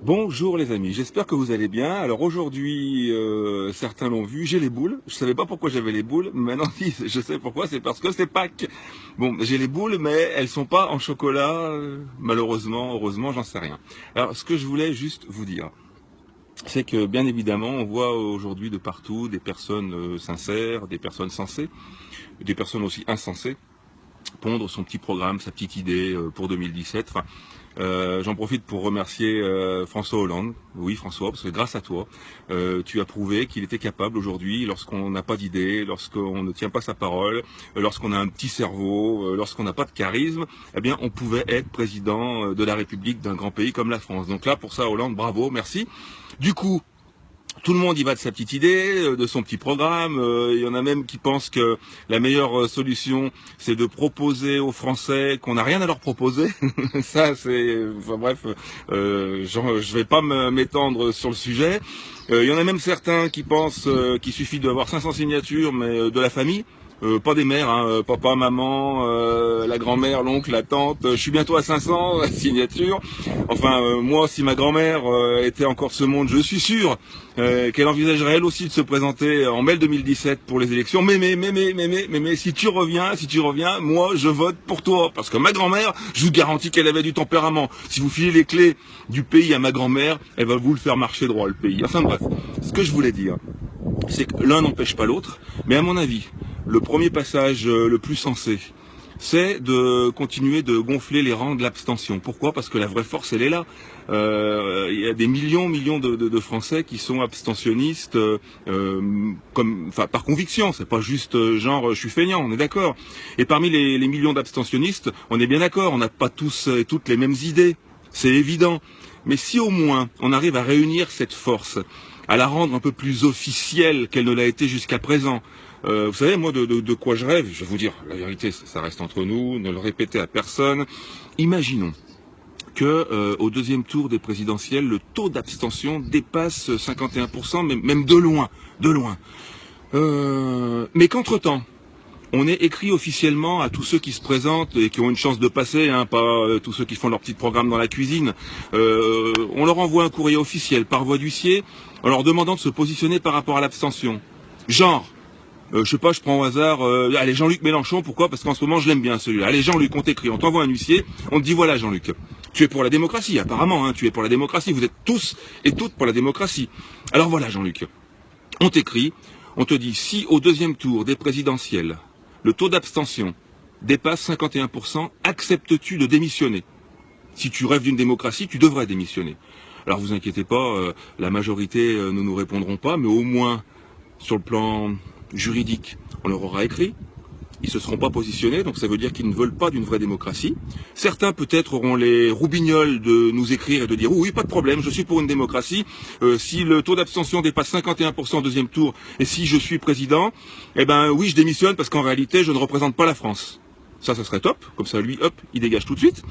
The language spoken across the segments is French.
Bonjour les amis, j'espère que vous allez bien. Alors aujourd'hui, certains l'ont vu, j'ai les boules. Je savais pas pourquoi j'avais les boules, mais maintenant si, je sais pourquoi, c'est parce que c'est Pâques. Bon, j'ai les boules, mais elles sont pas en chocolat, malheureusement, heureusement, j'en sais rien. Alors ce que je voulais juste vous dire, c'est que bien évidemment, on voit aujourd'hui de partout des personnes sincères, des personnes sensées, des personnes aussi insensées, pondre son petit programme, sa petite idée pour 2017. Enfin, j'en profite pour remercier François Hollande. Oui, François, parce que grâce à toi, tu as prouvé qu'il était capable aujourd'hui, lorsqu'on n'a pas d'idée, lorsqu'on ne tient pas sa parole, lorsqu'on a un petit cerveau, lorsqu'on n'a pas de charisme, eh bien, on pouvait être président de la République d'un grand pays comme la France. Donc là, pour ça, Hollande, bravo, merci. Du coup, tout le monde y va de sa petite idée, de son petit programme. Il y en a même qui pensent que la meilleure solution, c'est de proposer aux Français qu'on n'a rien à leur proposer. Ça, c'est, enfin bref, je vais pas m'étendre sur le sujet. Il y en a même certains qui pensent qu'il suffit d'avoir 500 signatures, mais de la famille. Pas des mères, hein, papa, maman, la grand-mère, l'oncle, la tante. Je suis bientôt à 500 signatures. Enfin, moi, si ma grand-mère était encore ce monde, je suis sûr qu'elle envisagerait elle aussi de se présenter en mai 2017 pour les élections. Mais, si tu reviens, moi, je vote pour toi. Parce que ma grand-mère, je vous garantis qu'elle avait du tempérament. Si vous filez les clés du pays à ma grand-mère, elle va vous le faire marcher droit, le pays. Enfin bref, ce que je voulais dire, c'est que l'un n'empêche pas l'autre. Mais à mon avis, le premier passage le plus sensé, c'est de continuer de gonfler les rangs de l'abstention. Pourquoi? Parce que la vraie force, elle est là. Il y a des millions de Français qui sont abstentionnistes, par conviction. C'est pas juste genre je suis feignant, on est d'accord. Et parmi les millions d'abstentionnistes, on est bien d'accord, on n'a pas tous et toutes les mêmes idées. C'est évident. Mais si au moins on arrive à réunir cette force, à la rendre un peu plus officielle qu'elle ne l'a été jusqu'à présent. Vous savez, moi, de quoi je rêve? Je vais vous dire, la vérité, ça reste entre nous, ne le répétez à personne. Imaginons que au deuxième tour des présidentielles, le taux d'abstention dépasse 51%, même de loin, de loin. Mais qu'entre-temps, on est écrit officiellement à tous ceux qui se présentent et qui ont une chance de passer, hein, pas tous ceux qui font leur petit programme dans la cuisine. On leur envoie un courrier officiel par voie d'huissier en leur demandant de se positionner par rapport à l'abstention. Genre, je sais pas, je prends au hasard, allez, Jean-Luc Mélenchon, pourquoi? Parce qu'en ce moment je l'aime bien celui-là. Allez, Jean-Luc, on t'écrit, on t'envoie un huissier, on te dit voilà Jean-Luc, tu es pour la démocratie, apparemment, hein, tu es pour la démocratie, vous êtes tous et toutes pour la démocratie. Alors voilà Jean-Luc, on t'écrit, on te dit si au deuxième tour des présidentielles, le taux d'abstention dépasse 51%, acceptes-tu de démissionner? Si tu rêves d'une démocratie, tu devrais démissionner. Alors vous inquiétez pas, la majorité ne nous répondront pas, mais au moins sur le plan juridique, on leur aura écrit. Ils ne se seront pas positionnés, donc ça veut dire qu'ils ne veulent pas d'une vraie démocratie. Certains peut-être auront les roubignoles de nous écrire et de dire oui, pas de problème, je suis pour une démocratie. Si le taux d'abstention dépasse 51% au deuxième tour et si je suis président, eh ben oui, je démissionne parce qu'en réalité, je ne représente pas la France. Ça serait top, comme ça lui, hop, il dégage tout de suite.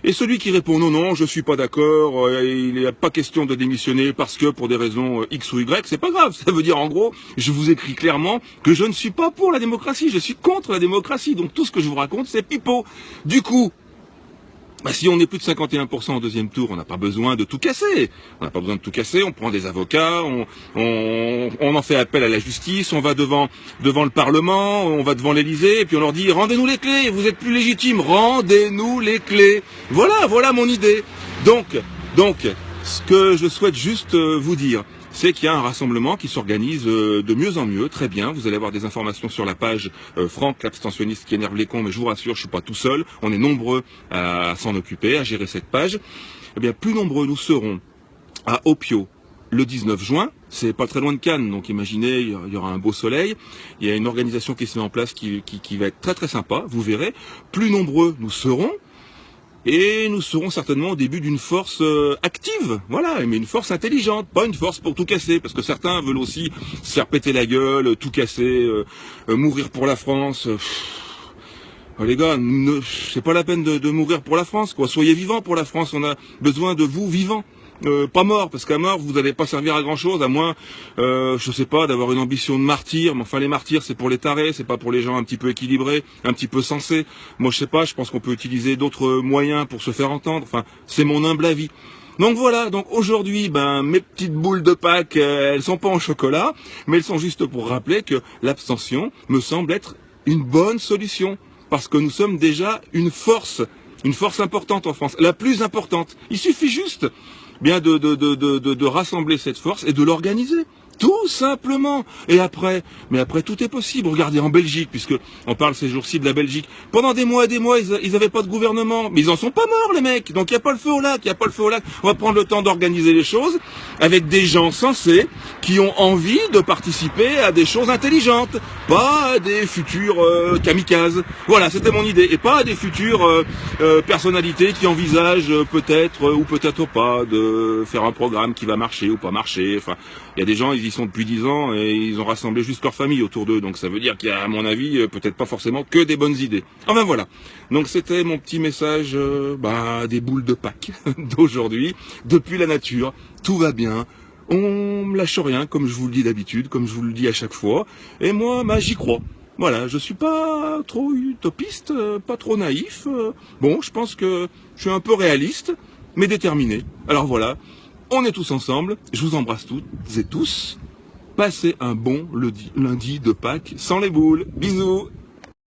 Et celui qui répond non, non, je suis pas d'accord, il n'est pas question de démissionner parce que pour des raisons X ou Y, c'est pas grave. Ça veut dire en gros, je vous écris clairement que je ne suis pas pour la démocratie, je suis contre la démocratie. Donc tout ce que je vous raconte, c'est pipeau. Du coup, si on est plus de 51% au deuxième tour, on n'a pas besoin de tout casser. On n'a pas besoin de tout casser, on prend des avocats, on en fait appel à la justice, on va devant le Parlement, on va devant l'Élysée, et puis on leur dit rendez-nous les clés, vous êtes plus légitimes, rendez-nous les clés. Voilà mon idée. Donc, ce que je souhaite juste vous dire, c'est qu'il y a un rassemblement qui s'organise de mieux en mieux, très bien. Vous allez avoir des informations sur la page Franck, l'abstentionniste qui énerve les cons, mais je vous rassure, je suis pas tout seul. On est nombreux à s'en occuper, à gérer cette page. Eh bien, plus nombreux nous serons à Opio le 19 juin. C'est pas très loin de Cannes, donc imaginez, il y aura un beau soleil. Il y a une organisation qui se met en place qui va être très très sympa, vous verrez. Plus nombreux nous serons. Et nous serons certainement au début d'une force active, voilà, mais une force intelligente, pas une force pour tout casser, parce que certains veulent aussi se faire péter la gueule, tout casser, mourir pour la France. Les gars, c'est pas la peine de mourir pour la France, quoi. Soyez vivants pour la France, on a besoin de vous vivants. Pas mort, parce qu'à mort, vous n'allez pas servir à grand chose, à moins, je sais pas, d'avoir une ambition de martyr. Mais enfin, les martyrs, c'est pour les tarés, c'est pas pour les gens un petit peu équilibrés, un petit peu sensés. Moi, je sais pas, je pense qu'on peut utiliser d'autres moyens pour se faire entendre. Enfin, c'est mon humble avis. Donc voilà, donc aujourd'hui, mes petites boules de Pâques, elles sont pas en chocolat, mais elles sont juste pour rappeler que l'abstention me semble être une bonne solution, parce que nous sommes déjà une force importante en France, la plus importante. Il suffit juste bien de rassembler cette force et de l'organiser. Tout simplement. Et après, mais après tout est possible. Regardez en Belgique, puisque on parle ces jours-ci de la Belgique. Pendant des mois et des mois, ils avaient pas de gouvernement. Mais ils en sont pas morts, les mecs. Donc il n'y a pas le feu au lac, il n'y a pas le feu au lac. On va prendre le temps d'organiser les choses avec des gens sensés qui ont envie de participer à des choses intelligentes. Pas à des futurs kamikazes. Voilà, c'était mon idée. Et pas à des futures personnalités qui envisagent peut-être ou peut-être pas de faire un programme qui va marcher ou pas marcher. Enfin, il y a des gens, ils y sont depuis 10 ans et ils ont rassemblé juste leur famille autour d'eux. Donc ça veut dire qu'il y a, à mon avis, peut-être pas forcément que des bonnes idées. Enfin voilà. Donc c'était mon petit message des boules de Pâques d'aujourd'hui. Depuis la nature, tout va bien. On ne lâche rien, comme je vous le dis d'habitude, comme je vous le dis à chaque fois. Et moi, j'y crois. Voilà, je suis pas trop utopiste, pas trop naïf. Bon, je pense que je suis un peu réaliste, mais déterminé. Alors voilà. On est tous ensemble, je vous embrasse toutes et tous. Passez un bon lundi de Pâques sans les boules. Bisous.